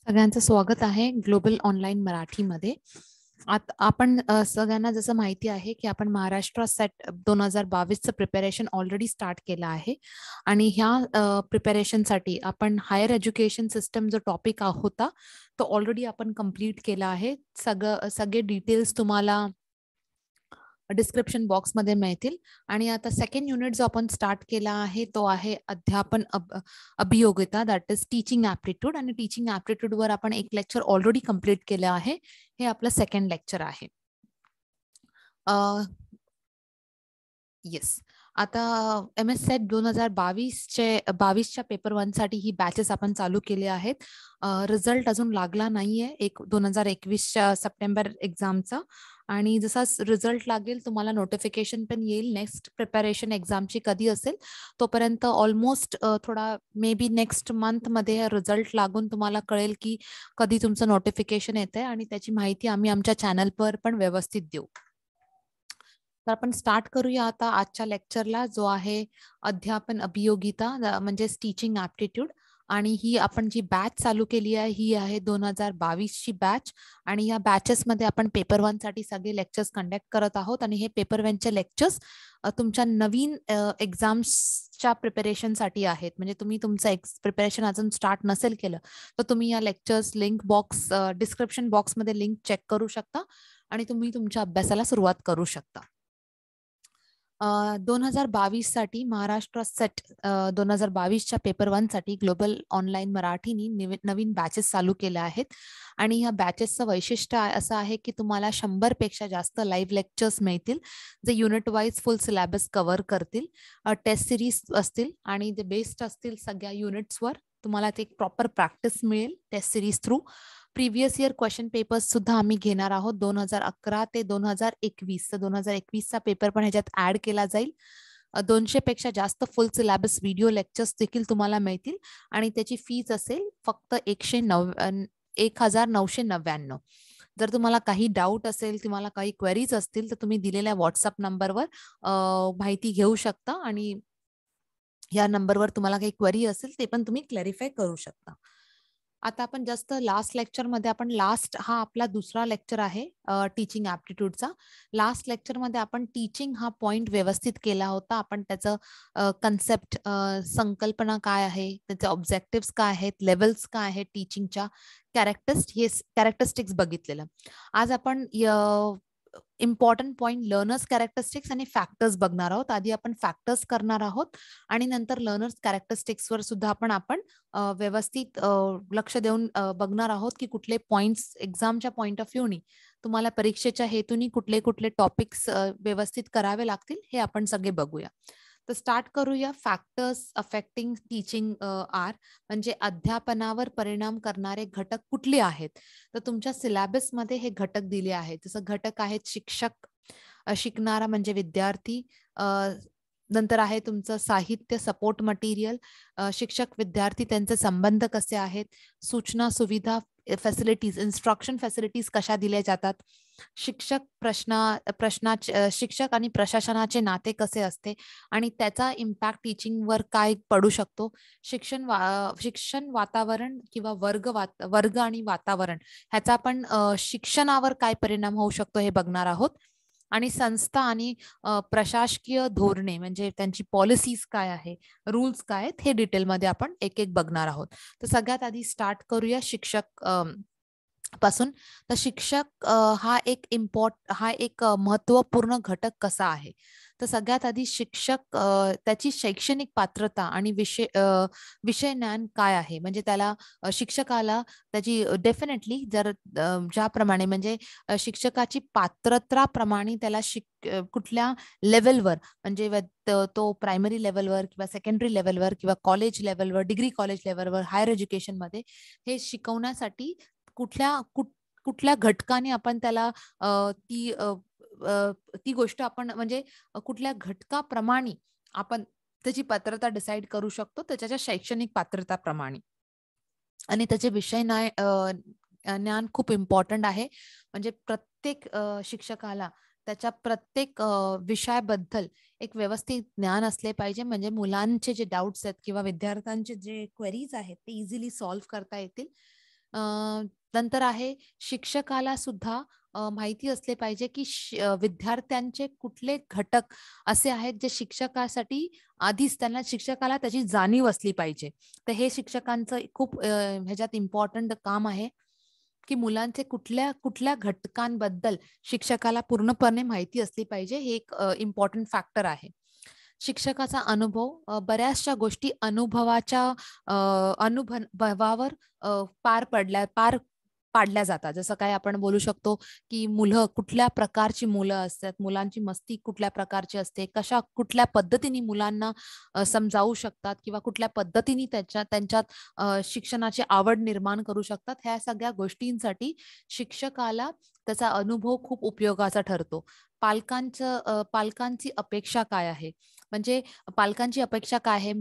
सगळ्यांचं स्वागत आहे ग्लोबल ऑनलाईन मराठीमध्ये. आपण सगळ्यांना जसं माहिती आहे की आपण महाराष्ट्र सेट 2022चं प्रिपरेशन ऑलरेडी स्टार्ट केलं आहे आणि ह्या प्रिपरेशनसाठी आपण हायर एज्युकेशन सिस्टम जो टॉपिक होता तो ऑलरेडी आपण कंप्लीट केला आहे. सगळे डिटेल्स तुम्हाला डिस्क्रिप्शन बॉक्समध्ये मिळतील. आणि आता सेकंड युनिट जो आपण स्टार्ट केला आहे तो आहे अध्यापन अभियोगिता, दॅट इज टीचिंग ऍप्टिट्यूड. आणि टीचिंग ऍप्टिट्यूड वर आपण एक लेक्चर ऑलरेडी कंप्लीट केलं आहे. हे आपलं सेकंड लेक्चर आहे. येस, आता MS सेट 2022च्या पेपर 1 साठी ही बॅचेस आपण चालू केले आहेत. रिझल्ट अजून लागला नाहीये 2021च्या सप्टेंबर एक्झामचा. आणि जसा रिझल्ट लागेल तुम्हाला नोटिफिकेशन पण येईल नेक्स्ट प्रिपरेशन एक्झामची कधी असेल. तोपर्यंत ऑलमोस्ट थोडा मे बी नेक्स्ट मंथमध्ये रिझल्ट लागून तुम्हाला कळेल की कधी तुमचं नोटिफिकेशन येतंय, आणि त्याची माहिती आम्ही आमच्या चॅनलवर पण व्यवस्थित देऊ. तर आपण स्टार्ट करूया आता आजच्या लेक्चरला, जो आहे अध्यापन अभियोगिता म्हणजेच टीचिंग ऍप्टिट्यूड. आणि ही आपण जी बॅच चालू केली आहे ही आहे 2022ची बॅच. आणि या बॅचेसमध्ये आपण पेपर 1 साठी सगळे लेक्चर्स कंडक्ट करत आहोत. आणि हे पेपर 1चे लेक्चर्स तुमच्या नवीन एक्झाम्सच्या प्रिपरेशनसाठी आहेत. म्हणजे तुम्ही तुमचं प्रिपरेशन अजून स्टार्ट नसेल केलं तर तुम्ही या लेक्चर्स लिंक बॉक्स डिस्क्रिप्शन बॉक्समध्ये लिंक चेक करू शकता आणि तुम्ही तुमच्या अभ्यासाला सुरुवात करू शकता. 2022साठी महाराष्ट्र सेट 2022च्या पेपर 1 साठी ग्लोबल ऑनलाईन मराठीनी नवीन बॅचेस चालू केल्या आहेत. आणि ह्या बॅचेसचं वैशिष्ट्य असं आहे की तुम्हाला 100 पेक्षा जास्त लाईव्ह लेक्चर्स मिळतील, जे unit wise full syllabus cover करतील. टेस्ट सिरीज असतील आणि ते बेस्ड असतील सगळ्या युनिट्सवर. तुम्हाला ते प्रॉपर प्रॅक्टिस मिळेल test series through. Previous year question papers सुद्धा आम्ही घेणार आहोत 2011 ते 2021. तर 2021चा पेपर पण ह्याच्यात ऍड केला जाईल. 200 पेक्षा जास्त फुल सिलेबस व्हिडिओ लेक्चर्स देखील तुम्हाला मिळतील. आणि त्याची फीज असेल फक्त 1999. जर तुम्हाला काही डाऊट असेल, तुम्हाला काही क्वेरीज असतील तर तुम्ही दिलेल्या व्हॉट्सअप नंबरवर माहिती घेऊ शकता. आणि या नंबरवर तुम्हाला काही क्वेरी असेल ते पण तुम्ही क्लॅरिफाय करू शकता. आता आपण जस्ट लास्ट लेक्चरमध्ये हा आपला दुसरा लेक्चर आहे टीचिंग ऍप्टिट्यूडचा. लास्ट लेक्चरमध्ये आपण टीचिंग हा पॉइंट व्यवस्थित केला होता. आपण त्याचं कन्सेप्ट, संकल्पना काय आहे, त्याचे ऑब्जेक्टिव्ह काय आहेत, लेवल्स काय आहेत टीचिंगच्या, कॅरेक्टरिस्टिक्स बघितलेलं. आज आपण इम्पॉर्टंट पॉइंट लर्नर्स कॅरेक्टरिस्टिक्स आणि फॅक्टर्स बघणार आहोत. आधी आपण फॅक्टर्स करणार आहोत आणि नंतर लर्नर्स कॅरेक्टरिस्टिक्सवर सुद्धा आपण व्यवस्थित लक्ष देऊन बघणार आहोत की कुठले पॉइंट्स एक्झामच्या पॉइंट ऑफ व्ह्यूनी तुम्हाला परीक्षेच्या हेतूनी कुठले कुठले टॉपिक्स व्यवस्थित करावे लागतील हे आपण सगळे बघूया. तर स्टार्ट करूया. फॅक्टर्स अफेक्टिंग टीचिंग आर, म्हणजे अध्यापनावर परिणाम करणारे घटक कुठले आहेत. तर तुमच्या सिलेबसमध्ये हे घटक दिले आहेत. जसं घटक आहेत शिक्षक, शिकणारा म्हणजे विद्यार्थी, नंतर आहे तुमचं साहित्य, सपोर्ट मटेरियल, शिक्षक विद्यार्थी त्यांचे संबंध कसे आहेत, सूचना सुविधा, फॅसिलिटीज, इन्स्ट्रक्शन फॅसिलिटीज कशा दिल्या जातात, शिक्षक आणि प्रशासनाचे नाते कसे असते आणि त्याचा इम्पॅक्ट टीचिंगवर काय पडू शकतो, शिक्षण वातावरण किंवा वर्ग आणि वातावरण ह्याचा पण शिक्षणावर काय परिणाम होऊ शकतो हे बघणार आहोत. आणि संस्था आणि प्रशासकीय धोरणे म्हणजे त्यांची पॉलिसीज काय आहे, रूल्स काय आहेत, हे डिटेलमध्ये आपण एक एक बघणार आहोत. तर सगळ्यात आधी स्टार्ट करूया शिक्षक पासून. तर शिक्षक हा एक महत्वपूर्ण घटक कसा आहे. तर सगळ्यात आधी शिक्षक त्याची शैक्षणिक पात्रता आणि विषय ज्ञान काय आहे, म्हणजे त्याला शिक्षकाला त्याची डेफिनेटली ज्याप्रमाणे म्हणजे शिक्षकाची पात्रताप्रमाणे त्याला कुठल्या लेवलवर, म्हणजे तो प्रायमरी लेवलवर किंवा सेकंडरी लेवलवर किंवा कॉलेज लेवलवर, डिग्री कॉलेज लेवलवर, हायर एज्युकेशनमध्ये हे शिकवण्यासाठी कुठल्या घटकाने आपण त्याला ती गोष्ट आपण म्हणजे कुठल्या घटकाप्रमाणे आपण त्याची पात्रता डिसाईड करू शकतो, त्याच्या शैक्षणिक पात्रताप्रमाणे. आणि त्याचे विषय ज्ञान खूप इम्पॉर्टंट आहे. म्हणजे प्रत्येक शिक्षकाला त्याच्या प्रत्येक विषयाबद्दल एक व्यवस्थित ज्ञान असले पाहिजे, म्हणजे मुलांचे जे डाऊट्स आहेत किंवा विद्यार्थ्यांचे जे क्वेरीज आहेत ते इझिली सॉल्व्ह करता येतील. नंतर आहे शिक्षकाला सुद्धा माहिती असले पाहिजे की विद्यार्थ्यांचे कुठले घटक असे आहेत जे शिक्षकासाठी आधीच त्यांना शिक्षकाला त्याची जाणीव असली पाहिजे. तर हे शिक्षकांचं खूप ह्याच्यात इम्पॉर्टंट काम आहे की मुलांचे कुठल्या कुठल्या घटकांबद्दल शिक्षकाला पूर्णपणे माहिती असली पाहिजे. हे एक इम्पॉर्टंट फॅक्टर आहे. शिक्षकाचा अनुभव बऱ्याचशा गोष्टी अनुभवाच्या अनुभवावर पार पाडल्या जातात. जसं काय आपण बोलू शकतो की मुलं कुठल्या प्रकारची मुलं असतात, मुलांची मस्ती कुठल्या प्रकारची असते, कुठल्या पद्धतीने मुलांना समजावू शकतात किंवा कुठल्या पद्धतीने त्यांच्यात शिक्षणाची आवड निर्माण करू शकतात. ह्या सगळ्या गोष्टींसाठी शिक्षकाला त्याचा अनुभव खूप उपयोगाचा ठरतो. पालकांची अपेक्षा काय आहे, म्हणजे पालकांची अपेक्षा काय आहे,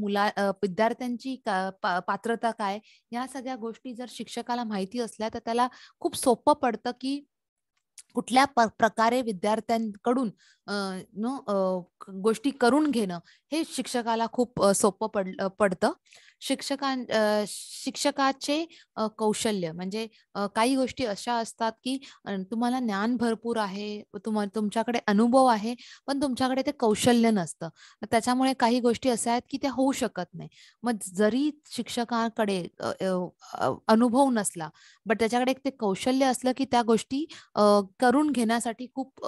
विद्यार्थ्यांची पात्रता काय, या सगळ्या गोष्टी जर शिक्षकाला माहिती असल्या तर त्याला खूप सोपं पडतं की कुठल्या प्रकारे विद्यार्थ्यांकडून गोष्टी करून घेणं हे शिक्षकाला खूप सोपं पडतं. शिक्षकाचे कौशल्य म्हणजे काही गोष्टी अशा असतात की तुम्हाला ज्ञान भरपूर आहे, तुमच्याकडे अनुभव आहे, पण तुमच्याकडे ते कौशल्य नसतं. त्याच्यामुळे काही गोष्टी अशा आहेत की त्या होऊ शकत नाही. मग जरी शिक्षकाकडे अनुभव नसला, बट त्याच्याकडे एक ते कौशल्य असलं की त्या गोष्टी करून घेण्यासाठी खूप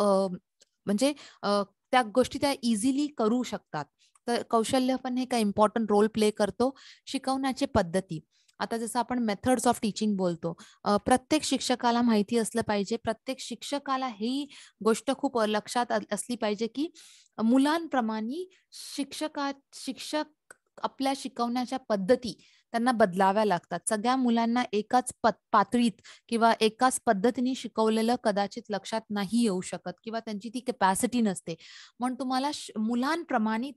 म्हणजे त्या गोष्टी त्या इझिली करू शकतात. तर कौशल्य पण हे काही इम्पॉर्टंट रोल प्ले करतो. शिकवण्याची पद्धती, आता जसं आपण मेथड्स ऑफ टीचिंग बोलतो, प्रत्येक शिक्षकाला माहिती असलं पाहिजे, प्रत्येक शिक्षकाला ही गोष्ट खूप लक्षात असली पाहिजे की मुलांप्रमाणे शिक्षक आपल्या शिकवण्याच्या पद्धती त्यांना बदलाव्या लागतात. सगळ्या मुलांना एकाच पातळीत किंवा एकाच पद्धतीने शिकवलेलं कदाचित लक्षात नाही येऊ शकत किंवा त्यांची ती कॅपॅसिटी नसते. म्हणून तुम्हाला मुलांप्रमाणे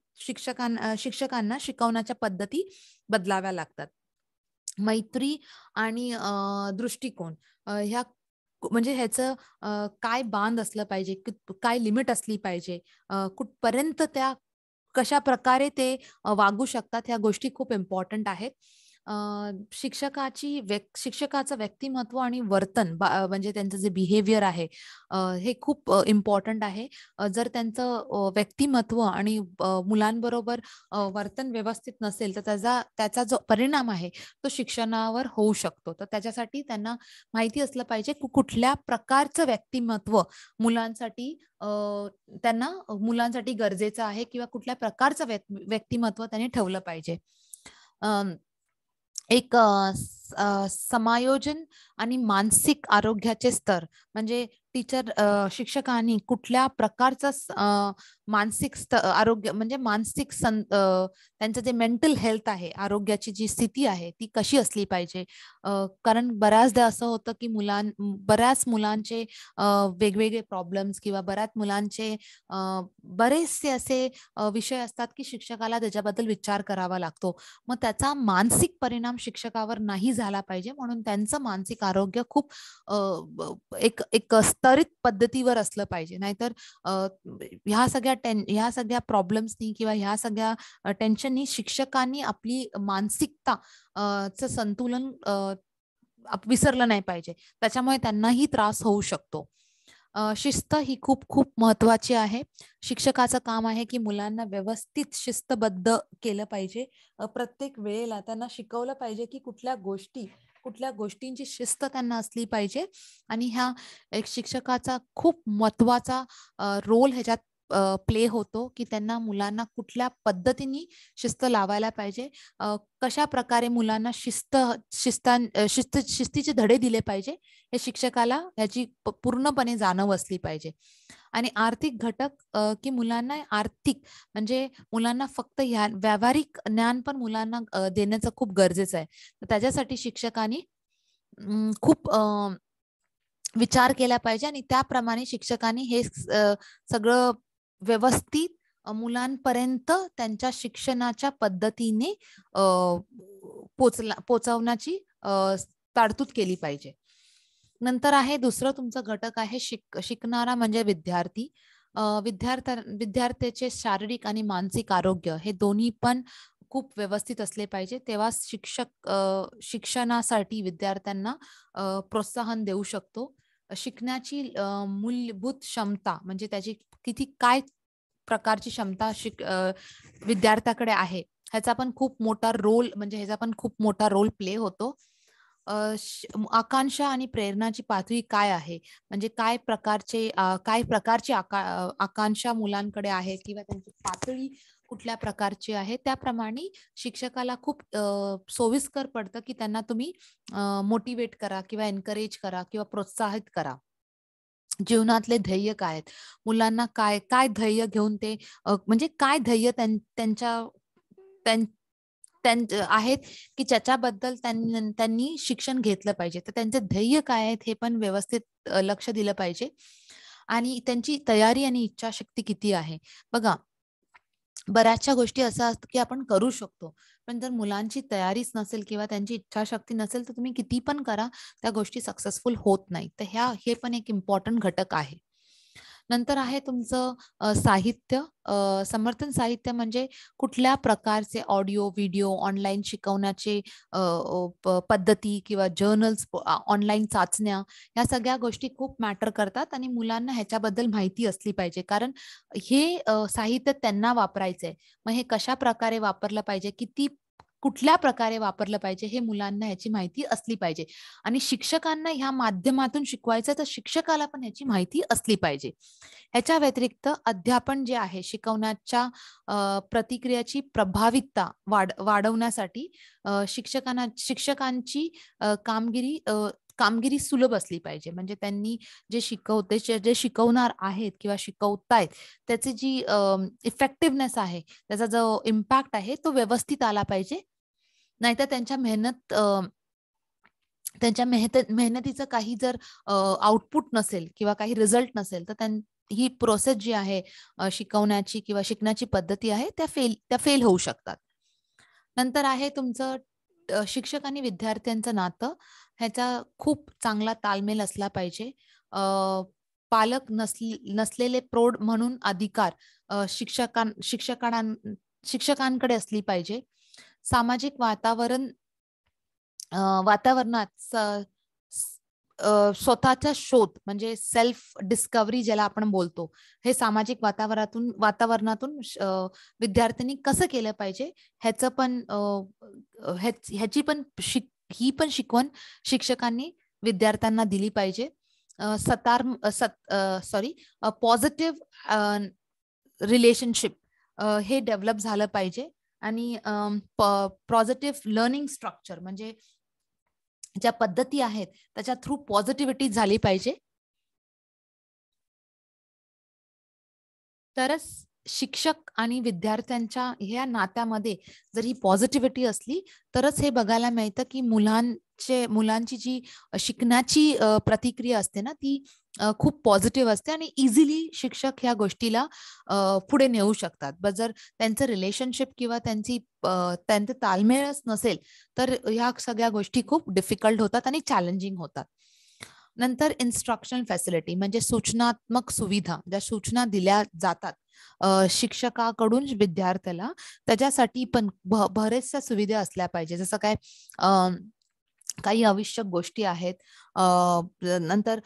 शिक्षकांना शिकवण्याच्या पद्धती बदलाव्या लागतात. मैत्री आणि दृष्टिकोन, ह्या म्हणजे ह्याचं काय बांध असलं पाहिजे, काय लिमिट असली पाहिजे, कुठपर्यंत त्या कशा प्रकारे ते वागू शकतात, ह्या गोष्टी खूप इम्पॉर्टंट आहेत. शिक्षकाचं व्यक्तिमत्व आणि वर्तन म्हणजे त्यांचं जे बिहेवियर आहे हे खूप इम्पॉर्टंट आहे. जर त्यांचं व्यक्तिमत्व आणि मुलांबरोबर वर्तन व्यवस्थित नसेल तर त्याचा जो परिणाम आहे तो शिक्षणावर होऊ शकतो. तर त्याच्यासाठी त्यांना माहिती असलं पाहिजे की कुठल्या प्रकारचं व्यक्तिमत्व मुलांसाठी मुलांसाठी गरजेचं आहे किंवा कुठल्या प्रकारचं व्यक्तिमत्व त्यांनी ठेवलं पाहिजे. एक समायोजन आणि मानसिक आरोग्याचे स्तर, म्हणजे शिक्षकांनी कुठल्या प्रकारचं मानसिक आरोग्य म्हणजे त्यांचं जे मेंटल हेल्थ आहे, आरोग्याची जी स्थिती आहे ती कशी असली पाहिजे. कारण बऱ्याचदा असं होतं की बऱ्याच मुलांचे वेगवेगळे प्रॉब्लेम्स किंवा बऱ्याच मुलांचे बरेचसे असे विषय असतात की शिक्षकाला त्याच्याबद्दल विचार करावा लागतो. मग त्याचा मानसिक परिणाम शिक्षकावर नाही झाला पाहिजे, म्हणून त्यांचं मानसिक आरोग्य खूप एक स्तरित पद्धतीवर असलं पाहिजे. नाहीतर ह्या सगळ्या प्रॉब्लेम्सनी किंवा ह्या सगळ्या टेन्शननी शिक्षकांनी आपली मानसिकता चं संतुलन विसरलं नाही पाहिजे. त्याच्यामुळे त्यांनाही त्रास होऊ शकतो. शिस्त ही खूप खूप महत्वाची आहे. शिक्षकाचं काम आहे की मुलांना व्यवस्थित शिस्तबद्ध केलं पाहिजे. प्रत्येक वेळेला त्यांना शिकवलं पाहिजे की कुठल्या गोष्टींची शिस्त त्यांना असली पाहिजे. आणि एक शिक्षकाचा खूप महत्वाचा रोल ह्याच्यात प्ले होतो की त्यांना मुलांना कुठल्या पद्धतीने शिस्त लावायला पाहिजे, कशा प्रकारे मुलांना शिस्तीचे धडे दिले पाहिजे, हे शिक्षकाला ह्याची पूर्णपणे जाणीव असली पाहिजे. आणि आर्थिक घटक, की मुलांना म्हणजे मुलांना फक्त व्यावहारिक ज्ञान पण मुलांना देण्याचं खूप गरजेचं आहे. तर त्याच्यासाठी शिक्षकांनी खूप विचार केला पाहिजे आणि त्याप्रमाणे शिक्षकांनी हे सगळं व्यवस्थित मुलांपर्यंत त्यांच्या शिक्षणाच्या पद्धतीने पोचवण्याची ताडतूद केली पाहिजे. नंतर आहे दुसरं तुमचं घटक आहे शिकणारा म्हणजे विद्यार्थी. विद्यार्थ्याचे शारीरिक आणि मानसिक आरोग्य हे दोन्ही पण खूप व्यवस्थित असले पाहिजे, तेव्हा शिक्षक शिक्षणासाठी विद्यार्थ्यांना प्रोत्साहन देऊ शकतो. शिकण्याची मूलभूत क्षमता म्हणजे त्याची किती काय प्रकारची क्षमता विद्यार्थ्याकडे आहे, ह्याचा पण खूप मोठा रोल म्हणजे ह्याचा पण खूप मोठा रोल प्ले होतो. आकांक्षा आणि प्रेरणाची पातळी काय आहे, म्हणजे काय प्रकारची आकांक्षा मुलांकडे आहे किंवा त्यांची पातळी कुठल्या प्रकारची आहे, त्याप्रमाणे शिक्षकाला खूप सोयीस्कर पडतं की त्यांना तुम्ही मोटिवेट करा किंवा एनकरेज करा किंवा प्रोत्साहित करा. जीवनातले ध्येय काय आहेत, मुलांना काय काय ध्येय घेऊन ते म्हणजे काय ध्येय त्यांच्या आहेत की ज्याच्याबद्दल त्यांनी शिक्षण घेतलं पाहिजे. तर त्यांचे ध्येय काय आहेत हे पण व्यवस्थित लक्ष दिलं पाहिजे आणि त्यांची तयारी आणि इच्छाशक्ती किती आहे. बघा, बऱ्याचशा गोष्टी असं असतं की आपण करू शकतो, पण जर मुलांची तयारीच नसेल किंवा त्यांची इच्छाशक्ती नसेल तर तुम्ही किती पण करा, त्या गोष्टी सक्सेसफुल होत नाही. तर हे पण एक इम्पॉर्टंट घटक आहे. नंतर आहे तुमचं साहित्य. समर्थन साहित्य म्हणजे कुठल्या प्रकारचे ऑडिओ, व्हिडिओ, ऑनलाईन शिकवण्याचे पद्धती किंवा जर्नल्स, ऑनलाईन चाचण्या, ह्या सगळ्या गोष्टी खूप मॅटर करतात आणि मुलांना ह्याच्याबद्दल माहिती असली पाहिजे. कारण हे साहित्य त्यांना वापरायचंय. मग हे कशा प्रकारे वापरलं पाहिजे, कुठल्या प्रकारे वापरलं पाहिजे, हे मुलांना ह्याची माहिती असली पाहिजे. आणि शिक्षकांना ह्या माध्यमातून शिकवायचं तर शिक्षकाला पण ह्याची माहिती असली पाहिजे. ह्याच्या व्यतिरिक्त अध्यापन जे आहे, शिकवण्याच्या प्रतिक्रियाची प्रभावीता वाढवण्यासाठी शिक्षकांची कामगिरी सुलभ असली पाहिजे. म्हणजे त्यांनी जे शिकवणार आहेत किंवा शिकवतायत, त्याची जी इफेक्टिव्हनेस आहे, त्याचा जो इम्पॅक्ट आहे, तो व्यवस्थित आला पाहिजे. नाहीतर त्यांच्या मेहनतीचं काही जर आउटपुट नसेल किंवा काही रिझल्ट नसेल, तर ही प्रोसेस जी आहे शिकवण्याची किंवा शिकण्याची पद्धती आहे, त्या फेल होऊ शकतात. नंतर आहे तुमचं शिक्षक आणि विद्यार्थ्यांचं नातं. ह्याचा खूप चांगला ताळमेळ असला पाहिजे. पालक नसलेले प्रौढ म्हणून अधिकार शिक्षकांकडे असली पाहिजे. सामाजिक वातावरणात स्वतःचा शोध म्हणजे सेल्फ डिस्कव्हरी ज्याला आपण बोलतो, हे सामाजिक वातावरणातून विद्यार्थ्यांनी कसं केलं पाहिजे, ही पण शिकवण शिक्षकांनी विद्यार्थ्यांना दिली पाहिजे. पॉझिटिव्ह रिलेशनशिप हे डेव्हलप झालं पाहिजे आणि पॉझिटिव्ह लर्निंग स्ट्रक्चर म्हणजे ज्या पद्धती आहेत त्याच्या थ्रू पॉझिटिव्हिटी झाली पाहिजे. तरच शिक्षक आणि विद्यार्थ्यांच्या ह्या नात्यामध्ये जर ही पॉझिटिव्हिटी असली, तरच हे बघायला मिळतं की मुलांची जी शिकण्याची प्रतिक्रिया असते ना, ती खूप पॉझिटिव्ह असते आणि इझिली शिक्षक ह्या गोष्टीला पुढे नेऊ शकतात. जर त्यांचं रिलेशनशिप किंवा त्यांचं ताळमेळच नसेल, तर ह्या सगळ्या गोष्टी खूप डिफिकल्ट होतात आणि चॅलेंजिंग होतात. नंतर इन्स्ट्रक्शनल फॅसिलिटी म्हणजे सूचनात्मक सुविधा, ज्या सूचना दिल्या जातात शिक्षकाकडून विद्यार्थ्याला, त्याच्यासाठी पण बरेचशा सुविधा असल्या पाहिजे. जसं काय काही आवश्यक गोष्टी आहेत. नंतर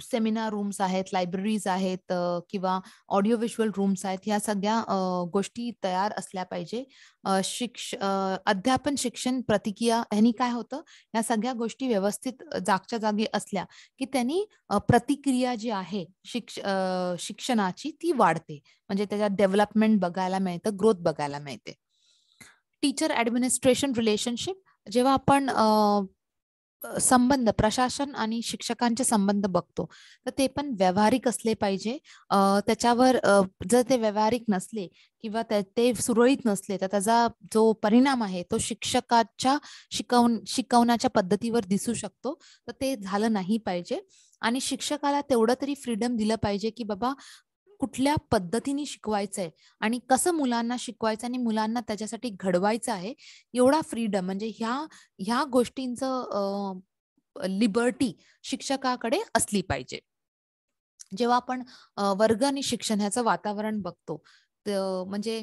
सेमिनार रूम्स आहेत, लायब्ररीज आहेत किंवा ऑडिओ व्हिज्युअल रूम्स आहेत. ह्या सगळ्या गोष्टी तयार असल्या पाहिजे. अध्यापन शिक्षण प्रतिक्रिया ह्यांनी काय होतं, या सगळ्या गोष्टी व्यवस्थित जागच्या जागी असल्या की त्यांनी प्रतिक्रिया जी आहे शिक्षणाची ती वाढते. म्हणजे त्याच्यात डेव्हलपमेंट बघायला मिळतं, ग्रोथ बघायला मिळते. टीचर ऍडमिनिस्ट्रेशन रिलेशनशिप, जेव्हा आपण संबंध प्रशासन आणि शिक्षकांचे संबंध बघतो, तर ते पण व्यावहारिक असले पाहिजे. त्याच्यावर जर ते व्यावहारिक नसले किंवा ते सुरळीत नसले, तर त्याचा जो परिणाम आहे तो शिक्षकाच्या शिकवण्याच्या पद्धतीवर दिसू शकतो. तर ते झालं नाही पाहिजे आणि शिक्षकाला तेवढं तरी फ्रीडम दिलं पाहिजे की बाबा कुठल्या पद्धतीने शिकवायचंय आणि कसं मुलांना शिकवायचं आणि मुलांना त्याच्यासाठी घडवायचं आहे, एवढा फ्रीडम म्हणजे ह्या गोष्टींचं लिबर्टी शिक्षकाकडे असली पाहिजे. जेव्हा आपण वर्ग आणि शिक्षण ह्याचं वातावरण बघतो, म्हणजे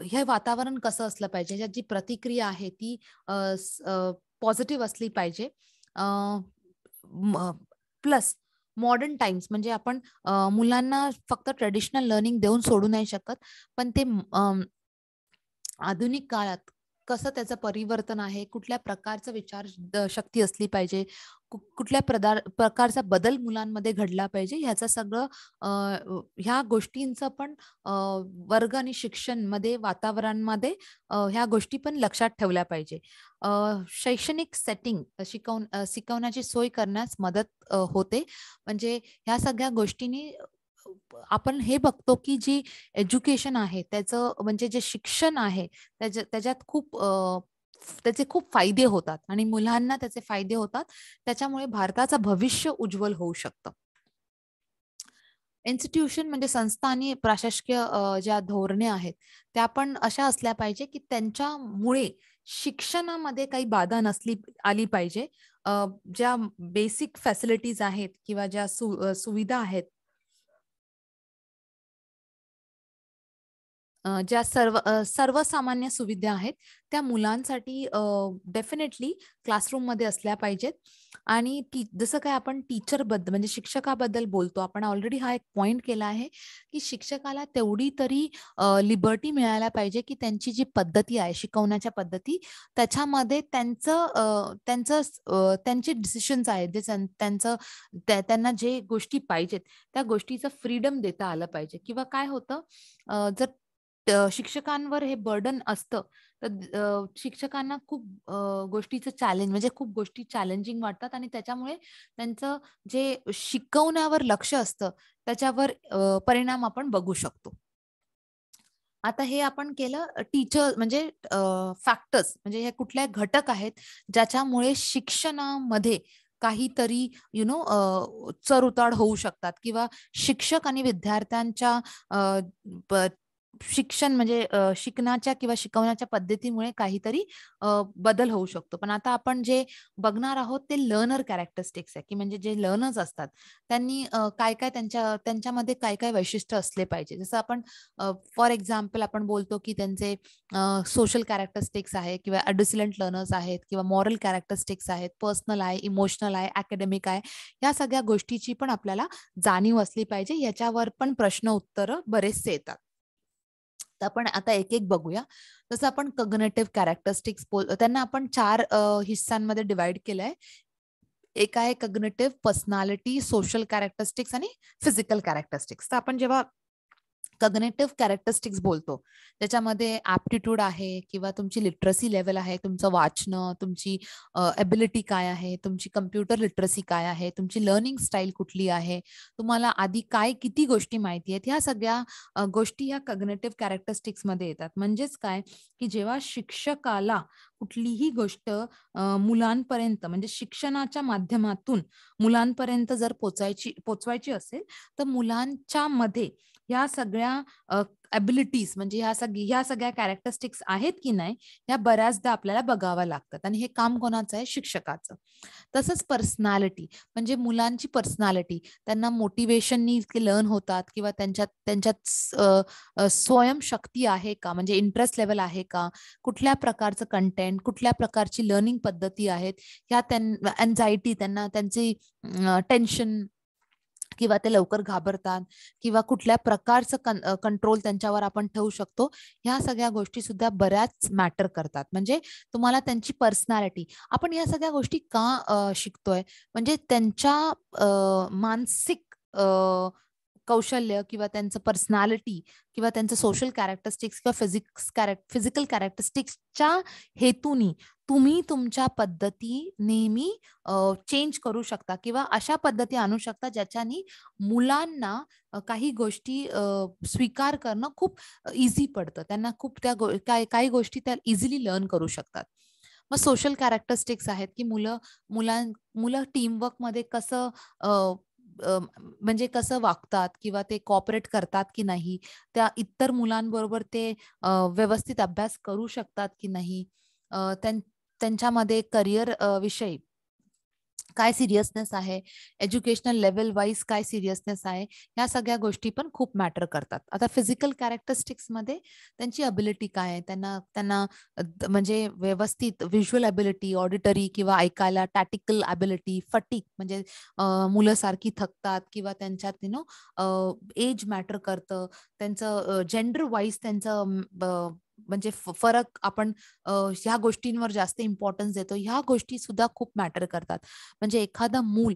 हे वातावरण कसं असलं पाहिजे, ह्याच्यात जी प्रतिक्रिया आहे ती पॉझिटिव्ह असली पाहिजे. प्लस मॉडर्न टाइम्स म्हणजे आपण मुलांना फक्त ट्रेडिशनल लर्निंग देऊन सोडू नाही शकत, पण ते आधुनिक काळात कसं त्याचं परिवर्तन आहे, कुठल्या प्रकारचं विचार शक्ती असली पाहिजे, कुठल्या प्रकारचा बदल मुलांमध्ये घडला पाहिजे, ह्याचं सगळं ह्या गोष्टींचं पण वर्ग आणि शिक्षण मध्ये वातावरणामध्ये ह्या गोष्टी पण लक्षात ठेवल्या पाहिजे. शैक्षणिक सेटिंग शिकवण्याची सोय करण्यास मदत होते. म्हणजे ह्या सगळ्या गोष्टींनी आपण हे बघतो की जी एज्युकेशन आहे त्याचं म्हणजे जे शिक्षण आहे त्याच्यात त्याचे खूप फायदे होतात आणि मुलांना त्याचे फायदे होतात. त्याच्यामुळे भारताचं भविष्य उज्ज्वल होऊ शकतं. इन्स्टिट्यूशन म्हणजे संस्था आणि प्रशासकीय ज्या धोरणे आहेत त्या पण अशा असल्या पाहिजे की त्यांच्यामुळे शिक्षणामध्ये काही बाधा नसली आली पाहिजे. ज्या बेसिक फॅसिलिटीज आहेत किंवा ज्या सुविधा आहेत, ज्या सर्वसामान्य सुविधा आहेत त्या मुलांसाठी डेफिनेटली क्लासरूममध्ये असल्या पाहिजेत. आणि जसं काय आपण टीचर बद्दल म्हणजे शिक्षकाबद्दल बोलतो, आपण ऑलरेडी हा एक पॉइंट केला आहे की शिक्षकाला तेवढी तरी लिबर्टी मिळायला पाहिजे की त्यांची जी पद्धती आहे शिकवण्याच्या पद्धती त्याच्यामध्ये त्यांचे डिसिशन्स आहेत जे त्यांना जे गोष्टी पाहिजेत त्या गोष्टीचं फ्रीडम देता आलं पाहिजे. किंवा काय होतं, जर शिक्षकांवर हे बर्डन असतं तर शिक्षकांना खूप गोष्टीचं चॅलेंज म्हणजे खूप गोष्टी चॅलेंजिंग वाटतात आणि त्याच्यामुळे त्यांचं जे शिकवण्यावर लक्ष असतं त्याच्यावर परिणाम आपण बघू शकतो. आता हे आपण केलं टीचर म्हणजे फॅक्टर्स म्हणजे हे कुठले घटक आहेत ज्याच्यामुळे शिक्षणामध्ये काहीतरी चढ-उतार होऊ शकतात किंवा शिक्षक आणि विद्यार्थ्यांच्या शिक्षण म्हणजे शिकण्याच्या किंवा शिकवण्याच्या पद्धतीमुळे काहीतरी बदल होऊ शकतो. पण आता आपण जे बघणार आहोत ते लर्नर कॅरेक्टरिस्टिक्स आहे, की म्हणजे जे लर्नर्स असतात त्यांनी काय-काय त्यांच्यामध्ये काय-काय वैशिष्ट्य असले पाहिजे. जसं आपण फॉर एक्झाम्पल आपण बोलतो की त्यांचे सोशल कॅरेक्टरिस्टिक्स आहे किंवा अडोसंट लर्नर्स आहेत किंवा मॉरल कॅरेक्टरिस्टिक्स आहेत, पर्सनल आहे, इमोशनल आहे, अकॅडमिक आहे. या सगळ्या गोष्टीची पण आपल्याला जाणीव असली पाहिजे. याच्यावर पण प्रश्न उत्तरं बरेचसे येतात. तर आपण आता एक-एक बघूया. जसं आपण कॉग्निटिव्ह कॅरेक्टरिस्टिक्स त्यांना आपण 4 हिस्सांमध्ये डिव्हाईड केलंय. एक आहे कॉग्निटिव्ह, पर्सनॅलिटी, सोशल कॅरेक्टरिस्टिक्स आणि फिजिकल कॅरेक्टरिस्टिक्स. तर आपण जेव्हा कॉग्निटिव्ह कॅरेक्टरिस्टिक्स बोलतो त्याच्यामध्ये ऍप्टिट्यूड आहे किंवा तुमची लिटरसी लेवल आहे, तुमचं वाचणं, तुमची एबिलिटी काय आहे, तुमची कम्प्युटर लिटरसी काय आहे, तुमची लर्निंग स्टाईल कुठली आहे, तुम्हाला आधी काय किती गोष्टी माहिती आहेत, ह्या सगळ्या गोष्टी ह्या कॉग्निटिव्ह कॅरेक्टरिस्टिक्स मध्ये येतात. म्हणजेच काय की जेव्हा शिक्षकाला कुठलीही गोष्ट मुलांपर्यंत म्हणजे शिक्षणाच्या माध्यमातून मुलांपर्यंत जर पोचवायची असेल तर मुलांच्या मध्ये ह्या सगळ्या ॲबिलिटीज म्हणजे ह्या सगळ्या कॅरेक्टरिस्टिक्स आहेत की नाही, ह्या बऱ्याचदा आपल्याला बघाव्या लागतात आणि हे काम कोणाचं आहे? शिक्षकाचं. तसंच पर्सनॅलिटी म्हणजे मुलांची पर्सनॅलिटी त्यांना मोटिवेशननी लर्न होतात किंवा त्यांच्यात त्यांच्यात स्वयंशक्ती आहे का, म्हणजे इंटरेस्ट लेवल आहे का, कुठल्या प्रकारचं कंटेंट, कुठल्या प्रकारची लर्निंग पद्धती आहेत, ह्या अँझायटी त्यांना त्यांची टेन्शन किंवा ते लवकर घाबरतात किंवा कुठल्या प्रकारचं कंट्रोल त्यांच्यावर आपण ठेवू शकतो, ह्या सगळ्या गोष्टी सुद्धा बऱ्याच मॅटर करतात. म्हणजे तुम्हाला त्यांची पर्सनॅलिटी आपण या सगळ्या गोष्टी का शिकतोय म्हणजे त्यांच्या मानसिक कौशल्य किंवा त्यांचं पर्सनॅलिटी किंवा त्यांचं सोशल कॅरेक्टरिस्टिक्स किंवा फिजिकल कॅरेक्टरिस्टिक्सच्या हेतूनी तुम्ही तुमच्या पद्धती नेहमी चेंज करू शकता किंवा अशा पद्धती आणू शकता ज्याच्यानी मुलांना काही गोष्टी स्वीकार करणं खूप इझी पडतं. त्यांना खूप काही गोष्टी त्या इझिली लर्न करू शकतात. मग सोशल कॅरेक्टरिस्टिक्स आहेत की मुलं टीमवर्कमध्ये कसं म्हणजे कसं वागतात किंवा ते कॉपरेट करतात की नाही, त्या इतर मुलांबरोबर ते व्यवस्थित अभ्यास करू शकतात की नाही, त्यांच्यामध्ये करिअर विषयी काय सिरियसनेस आहे, एज्युकेशनल लेवल वाईज काय सिरियसनेस आहे, ह्या सगळ्या गोष्टी पण खूप मॅटर करतात. आता फिजिकल कॅरेक्टरिस्टिक्समध्ये त्यांची अबिलिटी काय आहे, त्यांना त्यांना म्हणजे व्यवस्थित व्हिज्युअल अबिलिटी, ऑडिटरी किंवा ऐकायला, टॅक्टिकल अबिलिटी, फटीक म्हणजे मुलं सारखी थकतात किंवा त्यांच्यात एज मॅटर करतं, त्यांचं जेंडर वाईज त्यांचं म्हणजे फरक आपण ह्या गोष्टींवर जास्त इम्पॉर्टन्स देतो. ह्या गोष्टी सुद्धा खूप मॅटर करतात. म्हणजे एखादं मूल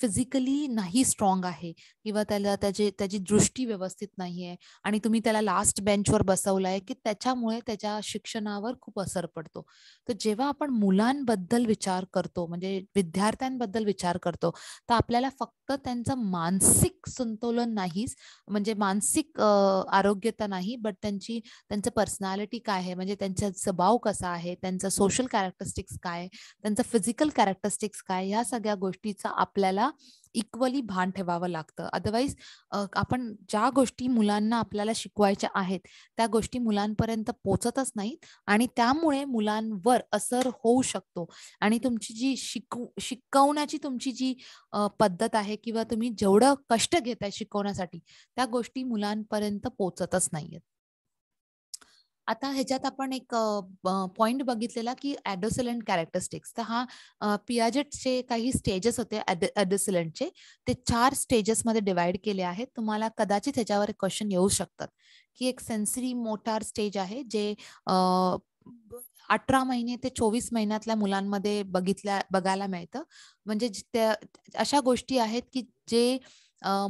फिजिकली नाही स्ट्रॉंग आहे किंवा त्याला त्याची दृष्टी व्यवस्थित नाहीये आणि तुम्ही त्याला लास्ट बेंचवर बसवलाय, की त्याच्यामुळे त्याच्या शिक्षणावर खूप असर पडतो. तर जेव्हा आपण मुलांबद्दल विचार करतो, म्हणजे विद्यार्थ्यांबद्दल विचार करतो, तर आपल्याला फक्त त्यांचं मानसिक संतुलन नाहीच, म्हणजे मानसिक आरोग्यता नाही, बट त्यांचं पर्सनॅलिटी काय आहे, म्हणजे त्यांचा स्वभाव कसा आहे, त्यांचं सोशल कॅरेक्टरिस्टिक्स काय, त्यांचं फिजिकल कॅरेक्टरिस्टिक्स काय, ह्या सगळ्या गोष्टीचा आपल्याला इक्वली भान ठेवावं लागतं. अदरवाईज आपण ज्या गोष्टी मुलांना आपल्याला शिकवायच्या आहेत त्या गोष्टी मुलांपर्यंत पोचतच नाहीत आणि त्यामुळे मुलांवर असर होऊ शकतो आणि तुमची जी शिकवण्याची तुमची जी पद्धत आहे किंवा तुम्ही जेवढं कष्ट घेताय शिकवण्यासाठी त्या गोष्टी मुलांपर्यंत पोचतच नाहीयेत. आता ह्याच्यात आपण एक पॉइंट बघितलेला की ॲडोसलंट कॅरेक्टरिस्टिक्स. तर हा पियाजेटचे काही स्टेजेस होते ॲडोसलंटचे. ते 4 स्टेजेसमध्ये डिवाइड केले आहेत. तुम्हाला कदाचित ह्याच्यावर क्वेश्चन येऊ शकतात, की एक सेन्सरी मोटार स्टेज आहे जे अ, 18 महिने ते 24 महिन्यातल्या मुलांमध्ये बघायला मिळतं. म्हणजे त्या अशा गोष्टी आहेत की जे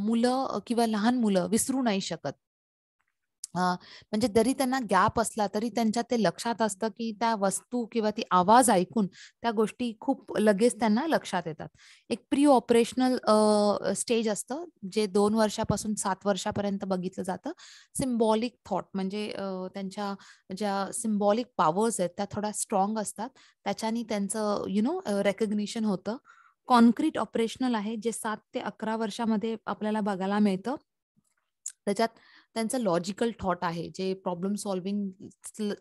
मुलं किंवा लहान मुलं विसरू नाही शकत. म्हणजे जरी त्यांना गॅप असला तरी त्यांच्या ते लक्षात असतं, की त्या वस्तू किंवा ती आवाज ऐकून त्या गोष्टी खूप लगेच त्यांना लक्षात येतात. एक प्री ऑपरेशनल स्टेज असतं, जे 2 वर्षापासून 7 वर्षापर्यंत बघितलं जातं. सिम्बॉलिक थॉट म्हणजे त्यांच्या ज्या सिम्बॉलिक पॉवर्स आहेत त्या थोड्या स्ट्राँग असतात. त्याच्याने त्यांचं रिकॉग्निशन होतं. कॉन्क्रीट ऑपरेशनल आहे, जे 7 ते 11 वर्षामध्ये आपल्याला बघायला मिळतं. त्याच्यात त्यांचं लॉजिकल थॉट आहे, जे प्रॉब्लेम सॉल्व्हिंग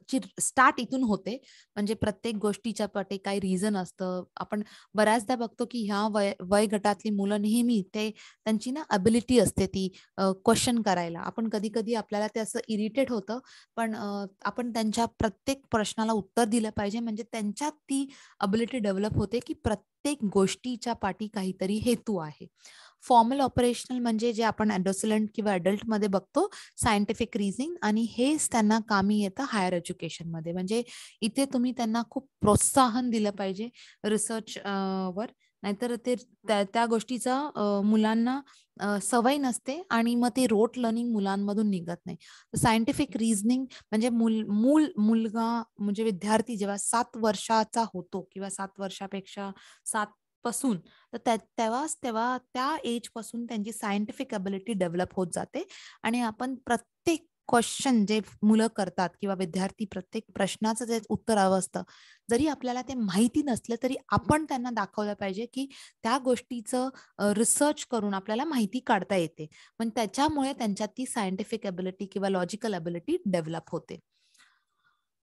ची स्टार्ट इथून होते. म्हणजे प्रत्येक गोष्टीच्या पाठी काही रिझन असतं. आपण बऱ्याचदा बघतो, की ह्या वय गटातली मुलं नेहमी त्यांची ना अबिलिटी असते ती क्वेश्चन करायला. आपण कधी-कधी आपल्याला ते असं इरिटेट होतं, पण आपण त्यांच्या प्रत्येक प्रश्नाला उत्तर दिलं पाहिजे. म्हणजे त्यांच्यात ती अबिलिटी डेव्हलप होते, की प्रत्येक गोष्टीच्या पाठी काहीतरी हेतू आहे. फॉर्मल ऑपरेशनल म्हणजे जे आपण ॲडोसलंट किंवा अडल्टमध्ये बघतो सायंटिफिक रिझनिंग आणि हेच त्यांना कामी येतं हायर एज्युकेशनमध्ये. म्हणजे इथे तुम्ही त्यांना खूप प्रोत्साहन दिलं पाहिजे रिसर्च वर. नाहीतर ते त्या गोष्टीचा मुलांना सवय नसते आणि मग ते रोट लर्निंग मुलांमधून निघत नाही. सायंटिफिक रिझनिंग म्हणजे मुलगा म्हणजे विद्यार्थी जेव्हा 7 वर्षाचा होतो किंवा 7 वर्षापेक्षा 7 पासून तर तेव्हा त्या एज पासून त्यांची सायंटिफिक अबिलिटी डेव्हलप होत जाते आणि आपण प्रत्येक क्वेश्चन जे मुलं करतात किंवा विद्यार्थी प्रत्येक प्रश्नाचं जे उत्तर हवं असतं, जरी आपल्याला ते माहिती नसलं तरी आपण त्यांना दाखवलं पाहिजे की त्या गोष्टीचं रिसर्च करून आपल्याला माहिती काढता येते. पण त्याच्यामुळे त्यांच्यात ती सायंटिफिक अबिलिटी किंवा लॉजिकल अबिलिटी डेव्हलप होते.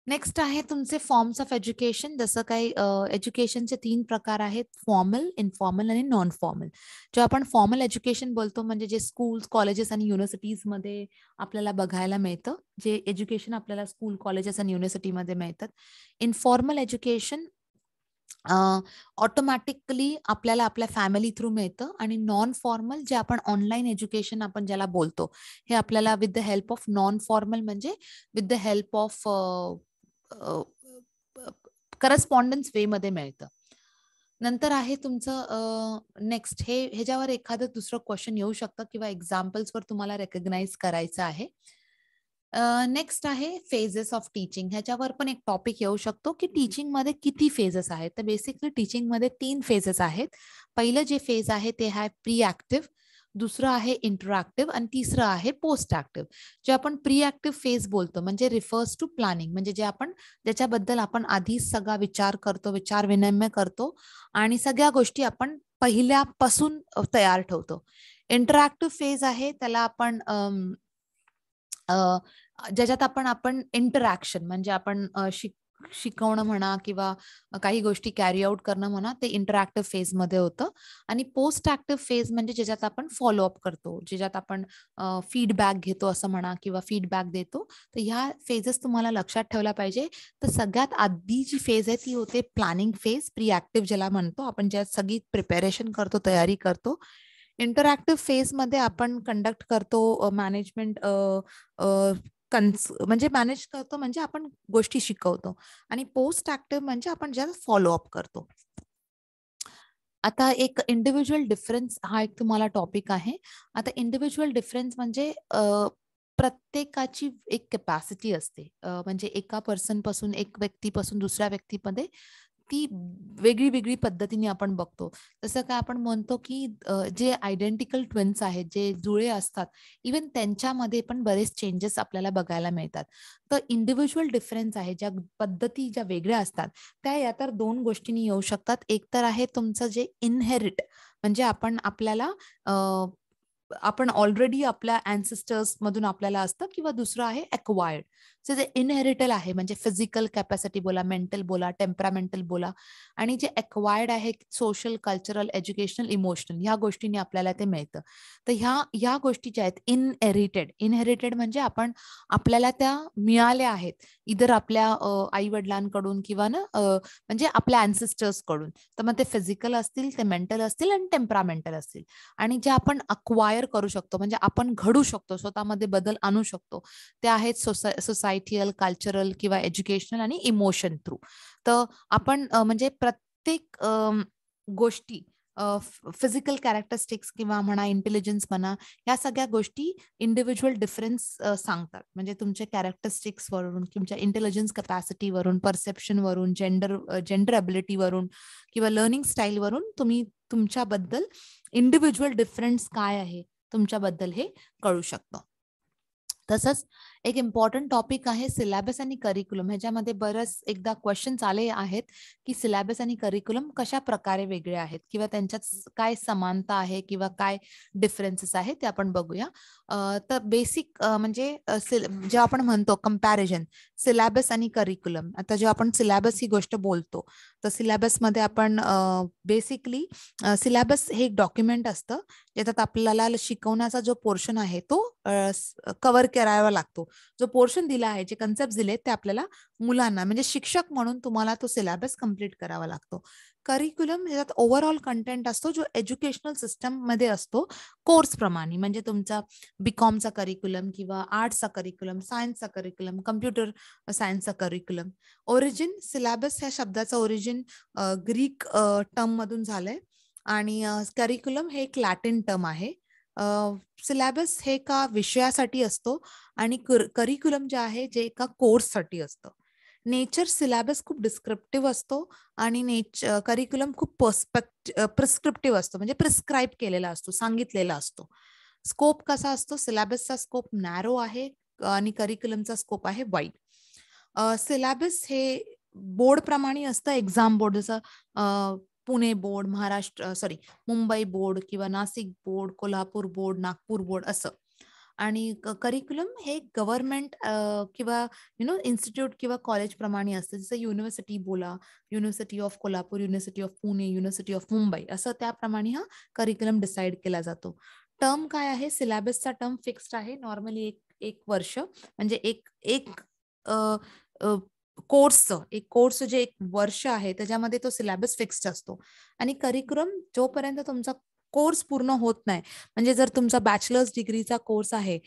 नेक्स्ट आहे तुमचे फॉर्म्स ऑफ एज्युकेशन. जसं काही एज्युकेशनचे 3 प्रकार आहेत, फॉर्मल, इन्फॉर्मल आणि नॉन फॉर्मल. जेव्हा आपण फॉर्मल एज्युकेशन बोलतो म्हणजे जे स्कूल्स, कॉलेजेस आणि युनिव्हर्सिटीजमध्ये आपल्याला बघायला मिळतं. जे एज्युकेशन आपल्याला स्कूल, कॉलेजेस आणि युनिव्हर्सिटीमध्ये मिळतात. इन्फॉर्मल एज्युकेशन ऑटोमॅटिकली आपल्याला आपल्या फॅमिली थ्रू मिळतं आणि नॉन फॉर्मल जे आपण ऑनलाईन एज्युकेशन आपण ज्याला बोलतो, हे आपल्याला with the help of non formal म्हणजे with the help of correspondence way मध्ये मिळतं. नंतर आहे तुमचं नेक्स्ट ह्याच्यावर एखादं दुसरं क्वेश्चन येऊ शकतं किंवा एक्झाम्पल्सवर तुम्हाला रेकग्नाइज करायचं आहे. नेक्स्ट आहे फेजेस ऑफ टीचिंग. ह्याच्यावर पण एक टॉपिक येऊ शकतो की टीचिंग मध्ये किती फेजेस आहेत. तर बेसिकली टीचिंग मध्ये 3 फेजेस आहेत. पहिलं जे फेज आहे ते आहे प्री ऍक्टिव्ह, दुसरं आहे इंटरॅक्टिव्ह आणि तिसरं आहे पोस्ट ऍक्टिव्ह. जे आपण प्री ऍक्टिव्ह फेज बोलतो म्हणजे रिफर्स टू प्लॅनिंग, म्हणजे ज्याच्याबद्दल आपण आधीच सगळा विचार करतो, विचार विनिमय करतो आणि सगळ्या गोष्टी आपण पहिल्यापासून तयार ठेवतो. इंटरॅक्टिव्ह फेज आहे त्याला आपण ज्याच्यात आपण इंटरॅक्शन म्हणजे आपण शिकवणं म्हणा किंवा काही गोष्टी कॅरी आउट करणं म्हणा, ते इंटरॅक्टिव्ह फेजमध्ये होतं. आणि पोस्ट ॲक्टिव्ह फेज म्हणजे ज्याच्यात आपण फॉलोअप करतो, ज्याच्यात आपण फीडबॅक घेतो असं म्हणा किंवा फीडबॅक देतो. तर ह्या फेजेस तुम्हाला लक्षात ठेवल्या पाहिजे. तर सगळ्यात आधी जी फेज आहे ती होते प्लॅनिंग फेज, प्री ॲक्टिव्ह ज्याला म्हणतो आपण, ज्यात सगळी प्रिपरेशन करतो, तयारी करतो. इंटरॅक्टिव्ह फेजमध्ये आपण कंडक्ट करतो मॅनेजमेंट, म्हणजे मॅनेज करतो, म्हणजे आपण गोष्टी शिकवतो. आणि पोस्ट ॲक्टिव्ह म्हणजे आपण ज्याला फॉलोअप करतो. आता एक इंडिव्हिज्युअल डिफरन्स हा एक तुम्हाला टॉपिक आहे. आता इंडिव्हिज्युअल डिफरन्स म्हणजे प्रत्येकाची एक कॅपॅसिटी असते. म्हणजे एका पर्सनपासून, एक व्यक्तीपासून दुसऱ्या व्यक्तीमध्ये ती वेगळी-वेगळी पद्धतीने आपण बघतो. जसं काय आपण म्हणतो, की जे आयडेंटिकल ट्विन्स आहेत, जे जुळे असतात, इव्हन त्यांच्यामध्ये पण बरेच चेंजेस आपल्याला बघायला मिळतात. तर इंडिव्हिज्युअल डिफरन्स आहे, ज्या पद्धती ज्या वेगळ्या असतात, त्या या तर 2 गोष्टींनी येऊ शकतात. एक तर आहे तुमचं जे इनहेरिट, म्हणजे आपण ऑलरेडी आपल्या अँसेस्टर्स मधून आपल्याला असतं, किंवा दुसरं आहे अक्वायर्ड. जे जे इनहेरिटल आहे, म्हणजे फिजिकल कॅपॅसिटी बोला, मेंटल बोला, टेम्परामेंटल बोला. आणि जे अक्वायर्ड आहे सोशल, कल्चरल, एज्युकेशनल, इमोशनल, ह्या गोष्टींनी आपल्याला ते मिळतं. तर ह्या गोष्टी ज्या आहेत इनहेरिटेड, इनहेरिटेड म्हणजे आपल्याला त्या मिळाल्या आहेत, इधर आपल्या आई वडिलांकडून किंवा म्हणजे आपल्या अँसेस्टर्स कडून. तर मग ते फिजिकल असतील, ते मेंटल असतील आणि टेम्परामेंटल असतील. आणि जे आपण अक्वायर करू शकतो, म्हणजे आपण घडू शकतो, स्वतःमध्ये बदल आणू शकतो, ते आहेत सोसायटीयल, कल्चरल किंवा एज्युकेशनल आणि इमोशन थ्रू. तर आपण म्हणजे प्रत्येक गोष्टी, फिजिकल कॅरेक्टरिस्टिक्स किंवा म्हणा, इंटेलिजन्स म्हणा, या सगळ्या गोष्टी इंडिव्हिज्युअल डिफरन्स सांगतात. म्हणजे तुमच्या कॅरेक्टरिस्टिक्सवरून, तुमच्या इंटेलिजन्स कॅपॅसिटीवरून, परसेप्शनवरून, जेंडर एबिलिटीवरून किंवा लर्निंग स्टाईलवरून तुम्ही तुमच्याबद्दल इंडिव्हिज्युअल डिफरन्स काय आहे तुमच्याबद्दल हे कळू शकतं. तसंच एक इम्पॉर्टंट टॉपिक आहे सिलेबस आणि करिक्युलम. ह्याच्यामध्ये बरंच एकदा क्वेश्चन्स आले आहेत, की सिलेबस आणि करिक्युलम कशा प्रकारे वेगळे आहेत किंवा त्यांच्यात काय समानता आहे किंवा काय डिफरन्सेस आहेत ते आपण बघूया. तर बेसिक म्हणजे जेव्हा आपण म्हणतो कंपॅरिझन सिलेबस आणि करिक्युलम, आता जेव्हा आपण सिलेबस ही गोष्ट बोलतो, तर सिलेबसमध्ये आपण बेसिकली सिलेबस हे एक डॉक्युमेंट असतं, ज्याच्यात आपल्याला शिकवण्याचा जो पोर्शन आहे तो कव्हर करावा लागतो. जो पोर्शन दिला आहे, जे कन्सेप्ट दिले ते आपल्याला मुलांना, म्हणजे शिक्षक म्हणून तुम्हाला तो सिलेबस कंप्लीट करावा लागतो. करिक्युलम ह्याच्यात ओव्हरऑल कंटेंट असतो, जो एज्युकेशनल सिस्टम मध्ये असतो कोर्स प्रमाणे. म्हणजे तुमचा बीकॉमचा करिक्युलम किंवा आर्ट्सचा करिक्युलम, सायन्सचा करिक्युलम, कम्प्युटर सायन्सचा करिक्युलम. ओरिजिन सिलेबस ह्या शब्दाचा ओरिजिन ग्रीक टर्म मधून झालंय आणि करिक्युलम हे एक लॅटिन टर्म आहे. सिलेबस हे एका विषयासाठी असतो आणि करिक्युलम जे आहे जे एका कोर्ससाठी असतं. नेचर सिलेबस खूप डिस्क्रिप्टिव्ह असतो आणि करिक्युलम खूप प्रिस्क्रिप्टिव्ह असतो, म्हणजे प्रिस्क्राईब केलेला असतो, सांगितलेला असतो. स्कोप कसा असतो? सिलेबसचा स्कोप नॅरो आहे आणि करिक्युलमचा स्कोप आहे वाईड. सिलेबस हे बोर्ड प्रमाणे असतं, एक्झाम बोर्ड जसं पुणे बोर्ड, मुंबई बोर्ड किंवा Nashik board, Kolhapur board, Nagpur board असं. आणि करिक्युलम हे गव्हर्नमेंट किंवा इन्स्टिट्यूट किंवा कॉलेज प्रमाणे असतं. जसं युनिव्हर्सिटी बोला, university of Kolhapur, university of Pune, university of Mumbai, असं त्याप्रमाणे हा करिक्युलम डिसाईड केला जातो. टर्म काय आहे? सिलेबसचा टर्म फिक्स्ड आहे, नॉर्मली एक वर्ष, म्हणजे एक कोर्स जे एक वर्ष आहे त्याच्यामध्ये तो सिलेबस फिक्स्ड असतो. आणि करिक्युलम जोपर्यंत तुमचा कोर्स पूर्ण होत नाही, म्हणजे जर तुमचा बॅचलर्स डिग्रीचा कोर्स आहे,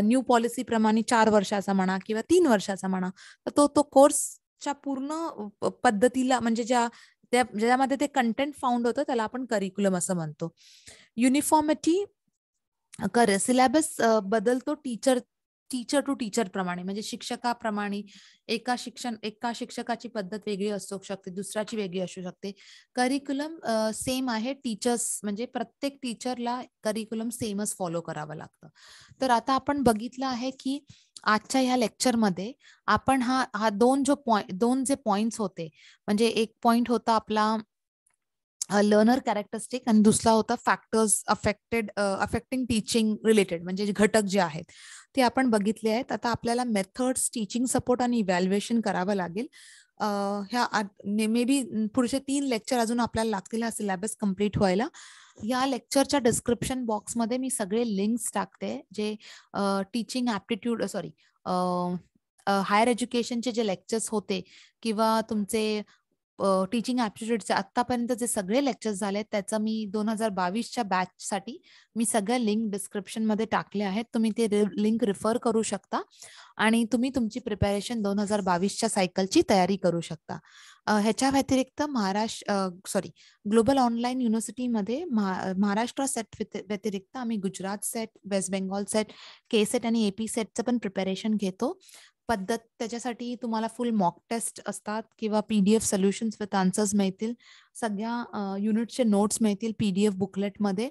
न्यू पॉलिसी प्रमाणे 4 वर्षाचा म्हणा किंवा 3 वर्षाचा म्हणा, तर तो कोर्सच्या पूर्ण पद्धतीला, म्हणजे ज्यामध्ये ते कंटेंट फाउंड होतं त्याला आपण करिक्युलम असं म्हणतो. युनिफॉर्मिटी सिलेबस बदलतो टीचर टू टीचर प्रमाणे, म्हणजे शिक्षकाप्रमाणे. एका शिक्षकाची पद्धत वेगळी असू शकते, दुसऱ्याची वेगळी असू शकते. करिक्युलम सेम आहे, टीचर्स म्हणजे प्रत्येक टीचरला करिक्युलम सेमच फॉलो करावं लागतं. तर आता आपण बघितलं आहे की आजच्या ह्या लेक्चरमध्ये आपण दोन जे पॉइंट्स होते, म्हणजे एक पॉइंट होता आपला लर्नर कॅरेक्टरिस्टिक आणि दुसरा होता फॅक्टर्स अफेक्टिंग टीचिंग रिलेटेड, म्हणजे घटक जे आहेत ते आपण बघितले आहेत. आता आपल्याला मेथड्स, टीचिंग सपोर्ट आणि इव्हॅल्युएशन करावं लागेल. ह्या मे बी पुढचे 3 लेक्चर अजून आपल्याला लागतील हा सिलेबस कम्प्लीट व्हायला. या लेक्चरच्या डिस्क्रिप्शन बॉक्समध्ये मी सगळे लिंक्स टाकते, जे टीचिंग ॲप्टिट्यूड सॉरी हायर एज्युकेशनचे जे लेक्चर्स होते किंवा तुमचे टीचिंग ॲप्टिट्यूडचे आत्तापर्यंत जे सगळे लेक्चर्स झाले त्याचा मी 2022च्या बॅचसाठी मी सगळ्या लिंक डिस्क्रिप्शनमध्ये टाकले आहेत. तुम्ही ते लिंक रिफर करू शकता आणि तुम्ही तुमची प्रिपरेशन 2022च्या सायकलची तयारी करू शकता. ह्याच्या व्यतिरिक्त ग्लोबल ऑनलाईन युनिव्हर्सिटीमध्ये महाराष्ट्र सेट व्यतिरिक्त आम्ही Gujarat SET, West Bengal SET, K SET आणि AP सेटचं पण प्रिपरेशन घेतो. पद्धत त्याच्यासाठी तुम्हाला फुल मॉक टेस्ट असतात किंवा PDF सोल्युशन्स विथ आन्सर्स मिळतील. सगळ्या युनिटचे नोट्स मिळतील PDF बुकलेटमध्ये.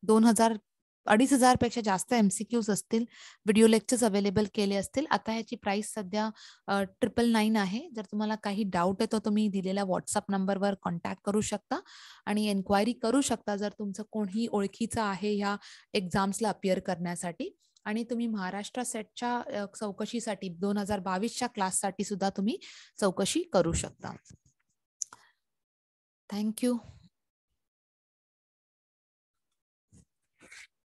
2,500 पेक्षा जास्त MCQs असतील. व्हिडिओ लेक्चर्स अवेलेबल केले असतील. आता ह्याची प्राइस सध्या 999 आहे. जर तुम्हाला काही डाऊट आहे तर तुम्ही दिलेल्या व्हॉट्सअप नंबरवर कॉन्टॅक्ट करू शकता आणि एन्क्वायरी करू शकता जर तुमचं कोणीही ओळखीचं आहे ह्या एक्झाम्सला अपियर करण्यासाठी. आणि तुम्ही महाराष्ट्र सेटच्या चौकशीसाठी 2022च्या क्लाससाठी सुद्धा तुम्ही चौकशी करू शकता. थँक्यू.